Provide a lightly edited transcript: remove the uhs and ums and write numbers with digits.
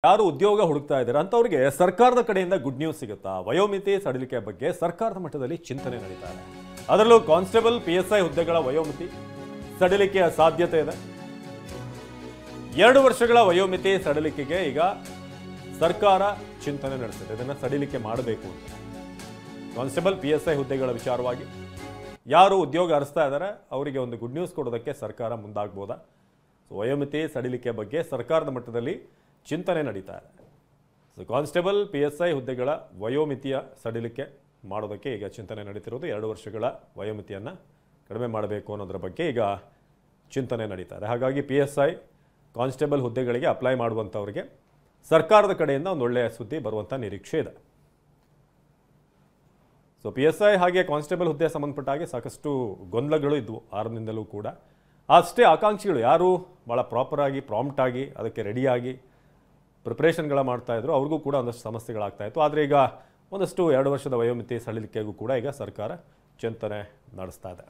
ಯಾರು ಉದ್ಯೋಗ ಹುಡುಕ್ತಾ ಇದ್ದಾರೆ ಅಂತವರಿಗೆ ಸರ್ಕಾರದ ಕಡೆಯಿಂದ ಗುಡ್ ನ್ಯೂಸ್ ಸಿಗುತ್ತಾ? ವಯೋಮಿತಿ ಸಡಿಲಿಕೆ ಬಗ್ಗೆ ಸರ್ಕಾರದ ಮಟ್ಟದಲ್ಲಿ ಚಿಂತನೆ ನಡೀತಾ ಇದೆ. ಅದರಲ್ಲೂ ಕಾನ್ಸ್ಟೇಬಲ್ PSI ಹುದ್ದೆಗಳ ವಯೋಮಿತಿ ಸಡಿಲಿಕೆಯ ಸಾಧ್ಯತೆ ಇದೆ. 2 ವರ್ಷಗಳ ವಯೋಮಿತಿ ಸಡಿಲಿಕೆಗೆ ಈಗ ಸರ್ಕಾರ ಚಿಂತನೆ ನಡೆಸಿದೆ. ಇದನ್ನು ಸಡಿಲಿಕೆ ಮಾಡಬೇಕು ಅಂತ ಕಾನ್ಸ್ಟೇಬಲ್ PSI ಹುದ್ದೆಗಳ ವಿಚಾರವಾಗಿ ಯಾರು ಉದ್ಯೋಗ ಅರಸ್ತಾ ಇದ್ದಾರೆ ಅವರಿಗೆ ಒಂದು ಗುಡ್ ನ್ಯೂಸ್ ಕೊಡೋದಕ್ಕೆ ಸರ್ಕಾರ ಮುಂದಾಗಬಹುದಾ? ವಯೋಮಿತಿ ಸಡಿಲಿಕೆ ಬಗ್ಗೆ ಸರ್ಕಾರದ ಮಟ್ಟದಲ್ಲಿ ಚಿಂತನೆ ನಡೀತಾ ಇದೆ. ಕಾನ್ಸ್ಟೇಬಲ್ PSI ಹುದ್ದೆಗಳ ವಯೋಮಿತಿಯ ಸಡಿಲಿಕೆ ಮಾಡೋದಕ್ಕೆ ಈಗ ಚಿಂತನೆ ನಡೀತಿರೋದು. 2 ವರ್ಷಗಳ ವಯೋಮಿತಿಯನ್ನು ಕಡಿಮೆ ಮಾಡಬೇಕು ಅನ್ನೋದರ ಬಗ್ಗೆ ಈಗ ಚಿಂತನೆ ನಡೀತಾ ಇದೆ. ಹಾಗಾಗಿ PSI ಕಾನ್ಸ್ಟೇಬಲ್ ಹುದ್ದೆಗಳಿಗೆ ಅಪ್ಲೈ ಮಾಡುವಂಥವ್ರಿಗೆ ಸರ್ಕಾರದ ಕಡೆಯಿಂದ ಒಂದು ಒಳ್ಳೆಯ ಸುದ್ದಿ ಬರುವಂಥ ನಿರೀಕ್ಷೆ ಇದೆ. PSI ಹಾಗೆ ಕಾನ್ಸ್ಟೇಬಲ್ ಹುದ್ದೆ ಸಂಬಂಧಪಟ್ಟ ಹಾಗೆ ಸಾಕಷ್ಟು ಗೊಂದಲಗಳು ಇದ್ವು ಆರಂಭದಿಂದಲೂ ಕೂಡ. ಅಷ್ಟೇ ಆಕಾಂಕ್ಷಿಗಳು ಯಾರು ಭಾಳ ಪ್ರಾಪರಾಗಿ ಪ್ರಾಂಪ್ಟಾಗಿ ಅದಕ್ಕೆ ರೆಡಿಯಾಗಿ ಪ್ರಿಪ್ರೇಷನ್ಗಳ ಮಾಡ್ತಾಯಿದ್ರು ಅವ್ರಿಗೂ ಕೂಡ ಒಂದಷ್ಟು ಸಮಸ್ಯೆಗಳಾಗ್ತಾಯಿತ್ತು. ಆದರೆ ಈಗ ಒಂದಷ್ಟು 2 ವರ್ಷದ ವಯೋಮಿತಿ ಸಡಿಲಿಕೆಗೂ ಕೂಡ ಈಗ ಸರ್ಕಾರ ಚಿಂತನೆ ನಡೆಸ್ತಾ ಇದೆ.